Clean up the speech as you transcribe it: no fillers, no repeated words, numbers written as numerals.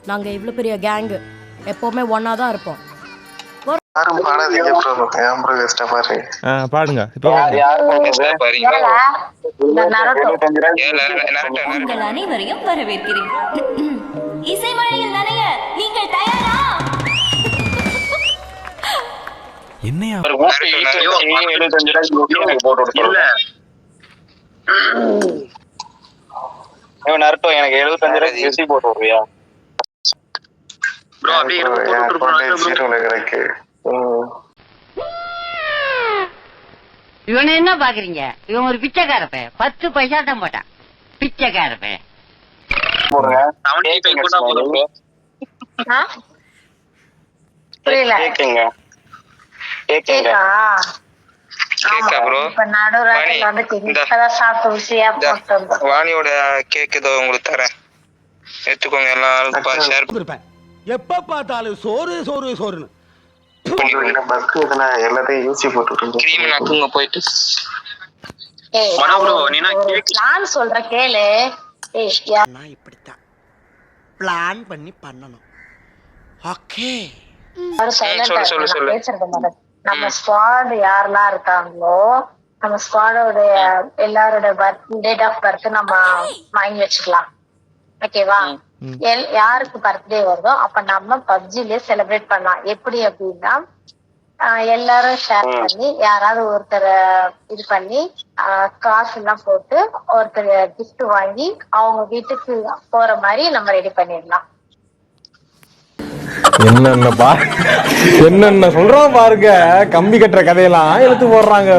நாங்கள் இவ்வளோ பெரிய கேங்கு எப்போவுமே ஒன்றா தான் இருப்போம். பாடுங்க. உங்கள் அனைவரையும் வரவேற்கிறேன். இசை மழையில் நனைய நீங்கள் தயாரா? என்னையா நரட்டோ எனக்கு 75 போட்டு விடுறியா? இவனை என்ன பாக்குறீங்க? இவன் ஒரு பிச்சைக்காரப்ப 10 பைசா தான் போட்டான். பிச்சைக்காரப்ப வாணியோட கேக் ஏதோ உங்களுக்கு தரேன், எடுத்துக்கோங்க. எல்லாரும் எப்ப பார்த்தாலும் சோறு சோறு சோறுன்னு எல்லாத்தையும் யூசி போட்டு கிரீம் நாக்குங்க போயிட்டு சொல்ற கேளு. இப்படித்தான் பிளான் பண்ணி பண்ணணும். ஓகே நம்ம ஸ்குவாட் யாரெல்லாம் இருக்காங்களோ நம்ம ஸ்குவாடோட எல்லாரோட டேட் ஆஃப் பர்த் நம்ம வாங்கி வச்சுக்கலாம். ஓகேவா? யாருக்கு பர்த்டே வருதோ அப்ப நம்ம பப்ஜிலே செலிப்ரேட் பண்ணலாம். எப்படி அப்படின்னா எல்லாரும் ஷேர் பண்ணி யாராவது ஒருத்தர் இது பண்ணி காசு எல்லாம் போட்டு ஒருத்தர் கிஃப்ட் வாங்கி அவங்க வீட்டுக்கு போற மாதிரி நம்ம ரெடி பண்ணிடலாம். என்னென்ன சொல்றோம் பாருங்க, கம்பி கட்டுற கதையெல்லாம் எடுத்து போடுறாங்க.